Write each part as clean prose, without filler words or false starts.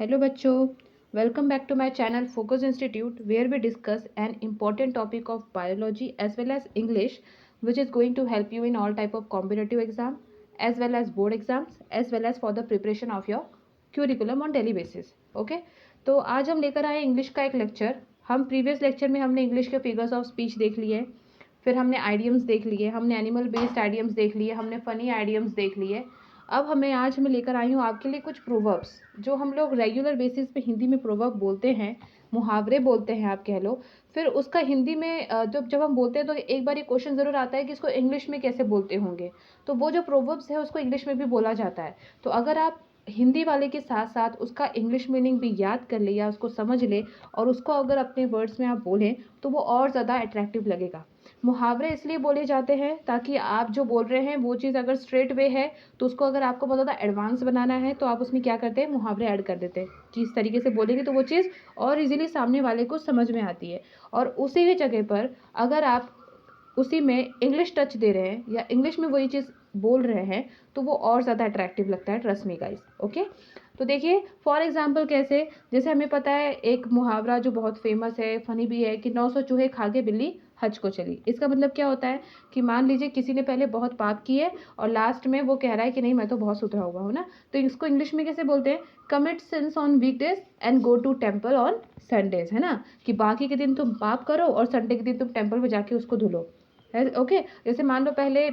Hello बच्चों, welcome back to my channel Focus Institute where we discuss an important topic of biology as well as English which is going to help you in all type of competitive exam as well as board exams as well as for the preparation of your curriculum on daily basis. Okay, तो आज हम लेकर आए English का एक lecture. हम previous lecture में हमने इंग्लिश के फिगर्स ऑफ स्पीच देख लिए, फिर हमने आइडियम्स देख लिए, हमने एनिमल बेस्ड आइडियम्स देख लिए, हमने फ़नी आइडियम्स देख लिए। अब आज मैं लेकर आई हूँ आपके लिए कुछ प्रोवर्ब्स जो हम लोग रेगुलर बेसिस पे हिंदी में प्रोवर्ब बोलते हैं, मुहावरे बोलते हैं आप कह लो। फिर उसका हिंदी में जब हम बोलते हैं तो एक बार ये क्वेश्चन ज़रूर आता है कि इसको इंग्लिश में कैसे बोलते होंगे। तो वो जो प्रोवर्ब्स है उसको इंग्लिश में भी बोला जाता है। तो अगर आप हिंदी वाले के साथ साथ उसका इंग्लिश मीनिंग भी याद कर ले या उसको समझ ले और उसको अगर अपने वर्ड्स में आप बोलें तो वो और ज़्यादा अट्रैक्टिव लगेगा। मुहावरे इसलिए बोले जाते हैं ताकि आप जो बोल रहे हैं वो चीज़ अगर स्ट्रेट वे है तो उसको अगर आपको बहुत ज़्यादा एडवांस बनाना है तो आप उसमें क्या करते हैं, मुहावरे ऐड कर देते हैं कि इस तरीके से बोलेंगे तो वो चीज़ और इजीली सामने वाले को समझ में आती है। और उसी ही जगह पर अगर आप उसी में इंग्लिश टच दे रहे हैं या इंग्लिश में वही चीज़ बोल रहे हैं तो वो और ज़्यादा अट्रैक्टिव लगता है, ट्रस्ट मी गाइस। ओके, तो देखिए फॉर एग्जांपल कैसे, जैसे हमें पता है एक मुहावरा जो बहुत फेमस है, फनी भी है कि 900 चूहे खा के बिल्ली हज को चली। इसका मतलब क्या होता है कि मान लीजिए किसी ने पहले बहुत पाप किए और लास्ट में वो कह रहा है कि नहीं मैं तो बहुत सुधरा हुआ हूँ ना, तो इसको इंग्लिश में कैसे बोलते हैं, commit sins on weekdays and go to temple on Sundays, है ना, कि बाकी के दिन तुम पाप करो और संडे के दिन तुम टेम्पल में जाके उसको धुलो। ओके, जैसे मान लो पहले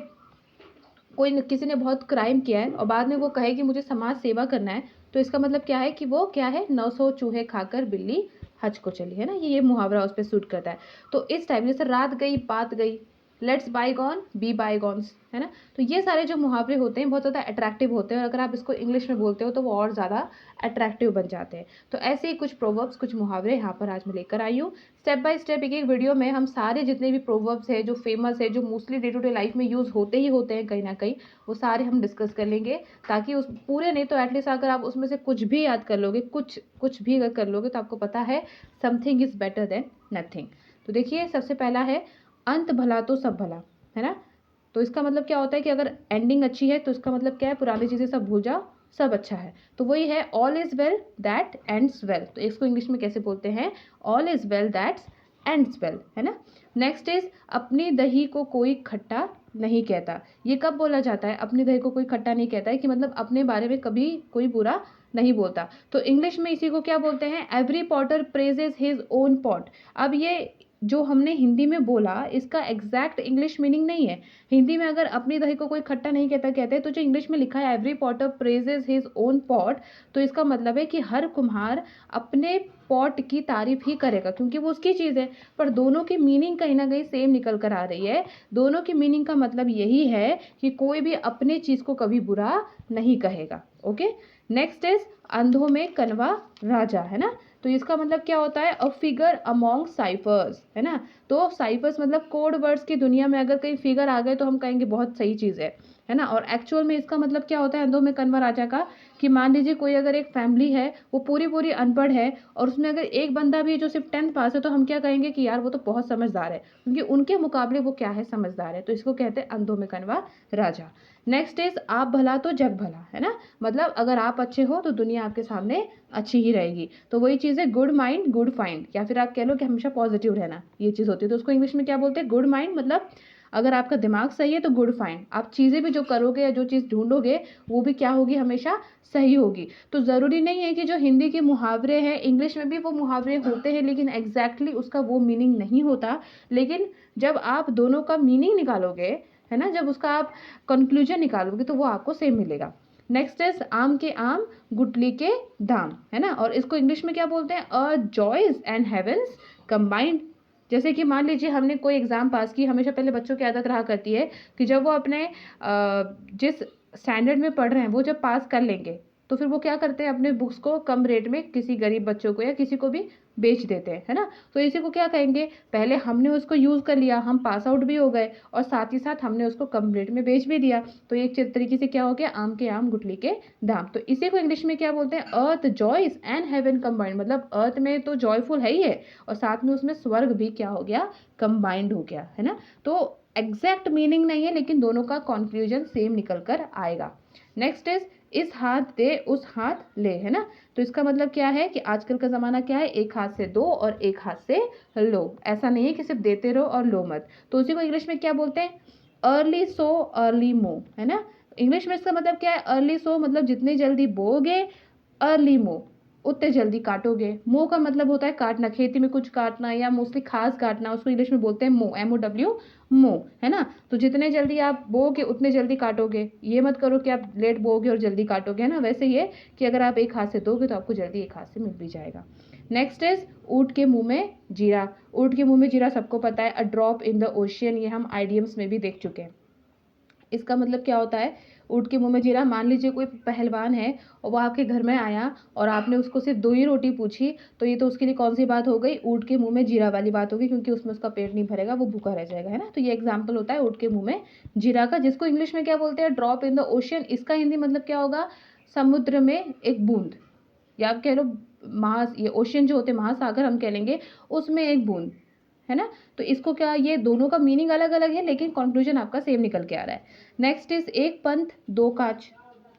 किसी ने बहुत क्राइम किया है और बाद में वो कहे कि मुझे समाज सेवा करना है, तो इसका मतलब क्या है कि वो क्या है, 900 चूहे खाकर बिल्ली हज को चली, है ना, ये मुहावरा उस पर सूट करता है। तो इस टाइप जैसे रात गई बात गई, लेट्स बाईगॉन बी बाईगॉन्स, है ना। तो ये सारे जो मुहावरे होते हैं बहुत ज़्यादा अट्रैक्टिव होते हैं और अगर आप इसको इंग्लिश में बोलते हो तो वो और ज़्यादा अट्रैक्टिव बन जाते हैं। तो ऐसे ही कुछ प्रोवर्ब्स, कुछ मुहावरे यहाँ पर आज मैं लेकर आई हूँ। स्टेप बाय स्टेप एक एक वीडियो में हम सारे जितने भी प्रोवर्ब्स है जो फेमस है, जो mostly day to day life में यूज़ होते ही होते हैं कहीं ना कहीं, वो सारे हम डिस्कस कर लेंगे ताकि उस पूरे नहीं तो एटलीस्ट अगर आप उसमें से कुछ भी याद कर लोगे, कुछ कुछ भी अगर कर लोगे तो आपको पता है something is better than nothing. तो देखिए सबसे पहला है अंत भला तो सब भला, है ना। तो इसका मतलब क्या होता है कि अगर एंडिंग अच्छी है तो इसका मतलब क्या है, पुरानी चीज़ें सब भूल जाओ, सब अच्छा है। तो वही है all is well that ends well. तो इसको इंग्लिश में कैसे बोलते हैं, all is well that's ends well, है ना। नेक्स्ट इज अपनी दही को कोई खट्टा नहीं कहता। ये कब बोला जाता है, अपनी दही को कोई खट्टा नहीं कहता है कि मतलब अपने बारे में कभी कोई बुरा नहीं बोलता। तो इंग्लिश में इसी को क्या बोलते हैं, every Potter praises his own pot. अब ये जो हमने हिंदी में बोला इसका एग्जैक्ट इंग्लिश मीनिंग नहीं है। हिंदी में अगर अपनी दही को कोई खट्टा नहीं कहता कहते हैं, तो जो इंग्लिश में लिखा है every Potter praises his own pot, तो इसका मतलब है कि हर कुम्हार अपने पॉट की तारीफ ही करेगा क्योंकि वो उसकी चीज़ है। पर दोनों की मीनिंग कहीं ना कहीं सेम निकल कर आ रही है। दोनों की मीनिंग का मतलब यही है कि कोई भी अपने चीज़ को कभी बुरा नहीं कहेगा। ओके, नेक्स्ट इज अंधों में कनवा राजा, है ना। तो इसका मतलब क्या होता है, अ फिगर अमॉन्ग साइफर्स, है ना। तो साइफर्स मतलब कोड वर्ड्स की दुनिया में अगर कहीं फिगर आ गए तो हम कहेंगे बहुत सही चीज़ है ना। और एक्चुअल में इसका मतलब क्या होता है अंधों में कन्वा राजा का, कि मान लीजिए कोई अगर एक फैमिली है वो पूरी पूरी अनपढ़ है और उसमें अगर एक बंदा भी है जो सिर्फ 10th पास है, तो हम क्या कहेंगे कि यार वो तो बहुत समझदार है क्योंकि उनके मुकाबले वो क्या है, समझदार है। तो इसको कहते हैं अंधों में कन्वा राजा। नेक्स्ट इज आप भला तो जग भला, है ना। मतलब अगर आप अच्छे हो तो दुनिया आपके सामने अच्छी ही रहेगी। तो वही चीज़ है गुड माइंड गुड फाइंड, या फिर आप कह लो कि हमेशा पॉजिटिव रहना, ये चीज़ होती है। तो उसको इंग्लिश में क्या बोलते हैं, गुड माइंड मतलब अगर आपका दिमाग सही है तो गुड फाइंड, आप चीज़ें भी जो करोगे या जो चीज़ ढूंढोगे वो भी क्या होगी, हमेशा सही होगी। तो ज़रूरी नहीं है कि जो हिंदी के मुहावरे हैं इंग्लिश में भी वो मुहावरे होते हैं, लेकिन एग्जैक्टली उसका वो मीनिंग नहीं होता। लेकिन जब आप दोनों का मीनिंग निकालोगे, है ना, जब उसका आप कंक्लूजन निकालोगे तो वो आपको सेम मिलेगा। नेक्स्ट इज आम के आम गुटली के दाम, है ना। और इसको इंग्लिश में क्या बोलते हैं, अ जॉयज एंड हेवेंस कंबाइंड। जैसे कि मान लीजिए हमने कोई एग्ज़ाम पास की, हमेशा पहले बच्चों की आदत रहा करती है कि जब वो अपने जिस स्टैंडर्ड में पढ़ रहे हैं वो जब पास कर लेंगे तो फिर वो क्या करते हैं, अपने बुक्स को कम रेट में किसी गरीब बच्चों को या किसी को भी बेच देते हैं, है ना। तो इसी को क्या कहेंगे, पहले हमने उसको यूज़ कर लिया, हम पास आउट भी हो गए और साथ ही साथ हमने उसको कम रेट में बेच भी दिया। तो एक तरीके से क्या हो गया, आम के आम गुठली के दाम। तो इसी को इंग्लिश में क्या बोलते हैं, अर्थ जॉयस एंड हेवन कंबाइंड। मतलब अर्थ में तो जॉयफुल है ही है और साथ में उसमें स्वर्ग भी क्या हो गया, कंबाइंड हो गया, है ना। तो एग्जैक्ट मीनिंग नहीं है लेकिन दोनों का कॉन्क्लूजन सेम निकल कर आएगा। नेक्स्ट इज इस हाथ दे उस हाथ ले, है ना। तो इसका मतलब क्या है कि आजकल का ज़माना क्या है, एक हाथ से दो और एक हाथ से लो। ऐसा नहीं है कि सिर्फ देते रहो और लो मत। तो उसी को इंग्लिश में क्या बोलते हैं, अर्ली सो अर्ली मो, है ना। इंग्लिश में इसका मतलब क्या है, अर्ली सो मतलब जितनी जल्दी बोगे, अर्ली मो उतने जल्दी काटोगे। मो का मतलब होता है काटना, खेती में कुछ काटना या मोस्टली खास काटना, उसको इंग्लिश में बोलते हैं मो, MOW, मो, है ना। तो जितने जल्दी आप बोगे उतने जल्दी काटोगे। ये मत करो कि आप लेट बोगे और जल्दी काटोगे, है ना। वैसे ये कि अगर आप एक हाथ से दोगे तो आपको जल्दी एक हाथ से मिल भी जाएगा। नेक्स्ट इज ऊँट के मुंह में जीरा। ऊँट के मुंह में जीरा सबको पता है, a drop in the ocean, ये हम आइडियम्स में भी देख चुके हैं। इसका मतलब क्या होता है, ऊँट के मुंह में जीरा। मान लीजिए कोई पहलवान है और वो आपके घर में आया और आपने उसको सिर्फ 2 ही रोटी पूछी, तो ये तो उसके लिए कौन सी बात हो गई, ऊँट के मुंह में जीरा वाली बात होगी, क्योंकि उसमें उसका पेट नहीं भरेगा, वो भूखा रह जाएगा, है ना। तो ये एग्जाम्पल होता है ऊँट के मुंह में जीरा का, जिसको इंग्लिश में क्या बोलते हैं, ड्रॉप इन द ओशियन। इसका हिंदी मतलब क्या होगा, समुद्र में एक बूंद, या आप कह लो ये ओशियन जो होते हैं, महासागर हम कह लेंगे, उसमें एक बूंद, है ना। तो इसको क्या, ये दोनों का मीनिंग अलग अलग है लेकिन कंक्लूजन आपका सेम निकल के आ रहा है। नेक्स्ट इज एक पंथ दो काज।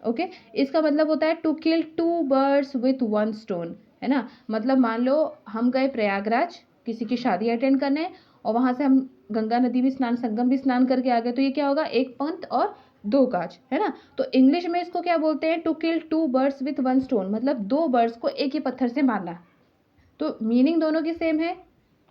ओके, इसका मतलब होता है to kill 2 birds with 1 stone, है ना। मतलब मान लो हम गए प्रयागराज किसी की शादी अटेंड करने और वहां से हम गंगा नदी भी स्नान, संगम भी स्नान करके आ गए, तो ये क्या होगा, एक पंथ और 2 काज, है ना। तो इंग्लिश में इसको क्या बोलते हैं, to kill 2 birds with 1 stone, मतलब 2 बर्ड्स को एक ही पत्थर से मारना। तो मीनिंग दोनों की सेम है,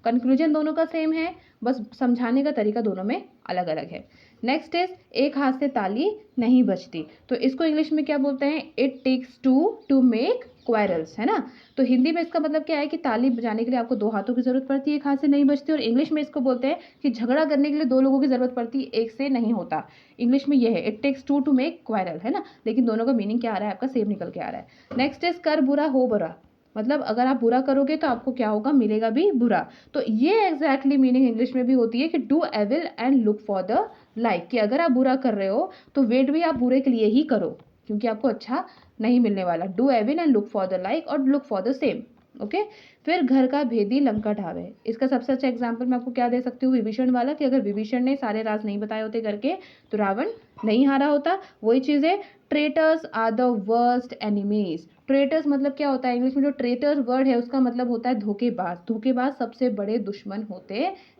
कंक्लूजन दोनों का सेम है, बस समझाने का तरीका दोनों में अलग अलग है। नेक्स्ट इज एक हाथ से ताली नहीं बजती। तो इसको इंग्लिश में क्या बोलते हैं, it takes two to make quarrels, है ना। तो हिंदी में इसका मतलब क्या है कि ताली बजाने के लिए आपको 2 हाथों की जरूरत पड़ती है, एक हाथ से नहीं बजती। और इंग्लिश में इसको बोलते हैं कि झगड़ा करने के लिए 2 लोगों की जरूरत पड़ती है, एक से नहीं होता। इंग्लिश में यह है, it takes two to make quarrel, है ना। लेकिन दोनों का मीनिंग क्या आ रहा है, आपका सेम निकल के आ रहा है। नेक्स्ट इज कर बुरा हो बुरा। मतलब अगर आप बुरा करोगे तो आपको क्या होगा, मिलेगा भी बुरा। तो ये एग्जैक्टली मीनिंग इंग्लिश में भी होती है कि do evil and look for the like, कि अगर आप बुरा कर रहे हो तो वेट भी आप बुरे के लिए ही करो, क्योंकि आपको अच्छा नहीं मिलने वाला। Do evil and look for the like और look for the same. Okay, फिर घर का भेदी लंका ढावे। इसका सबसे अच्छा एग्जाम्पल मैं आपको क्या दे सकती हूँ, विभीषण वाला, कि अगर विभीषण ने सारे राज नहीं बताए होते घर के तो रावण नहीं हारा होता। वही चीज़ है, traitors are the worst enemies. Traitors मतलब क्या होता है, इंग्लिश में जो ट्रेटर्स वर्ड है उसका मतलब होता है धोखेबाज। धोखेबाज सबसे बड़े दुश्मन होते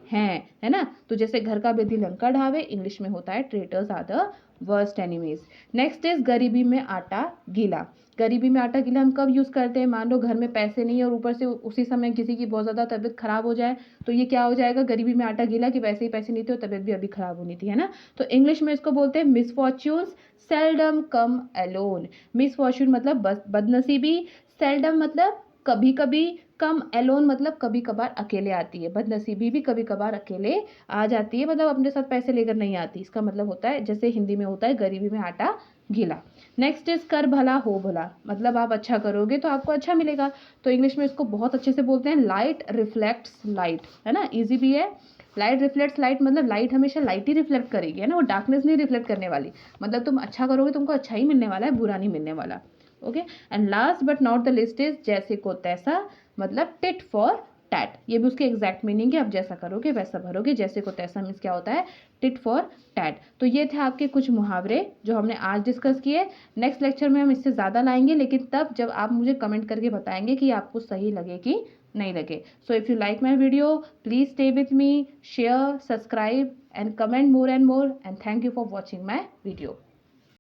हैं, है ना। तो जैसे घर का भेदी लंका ढावे, इंग्लिश में होता है traitors are the worst enemies. Next is गरीबी में आटा गीला। गरीबी में आटा गीला हम कब यूज़ करते हैं, मान लो घर में पैसे नहीं है और ऊपर से उसी समय किसी की बहुत ज़्यादा तबीयत खराब हो जाए, तो ये क्या हो जाएगा, गरीबी में आटा गीला, कि वैसे ही पैसे नहीं थे और तबीयत भी अभी खराब होनी थी, है ना। तो इंग्लिश में इसको बोलते हैं मिसफॉर्च्यून्स सेल्डम कम अलोन। मिसफॉर्च्यून मतलब बदनसीबी, सेल्डम मतलब कभी कभी, कम एलोन मतलब कभी कभार अकेले आती है। बदनसीबी भी कभी कभार अकेले आ जाती है, मतलब अपने साथ पैसे लेकर नहीं आती। इसका मतलब होता है जैसे हिंदी में होता है गरीबी में आटा गीला। नेक्स्ट इज कर भला हो भला, मतलब आप अच्छा करोगे तो आपको अच्छा मिलेगा। तो इंग्लिश में इसको बहुत अच्छे से बोलते हैं लाइट रिफ्लेक्ट्स लाइट, है ना, इजी भी है। लाइट रिफ्लेक्ट्स लाइट मतलब लाइट हमेशा लाइट ही रिफ्लेक्ट करेगी, है ना, वो डार्कनेस नहीं रिफ्लेक्ट करने वाली। मतलब तुम अच्छा करोगे तुमको अच्छा ही मिलने वाला है, बुरा नहीं मिलने वाला। Okay, and last but not the list is जैसे को तैसा, मतलब टिट फॉर टैट। ये भी उसके एग्जैक्ट मीनिंग है, आप जैसा करोगे वैसा भरोगे। जैसे को तैसा मीन्स क्या होता है, टिट फॉर टैट। तो ये थे आपके कुछ मुहावरे जो हमने आज डिस्कस किए। नेक्स्ट लेक्चर में हम इससे ज़्यादा लाएंगे, लेकिन तब जब आप मुझे कमेंट करके बताएंगे कि आपको सही लगे कि नहीं लगे। So if you like my video please stay with me, share, subscribe and comment more and more, and thank you for watching my video.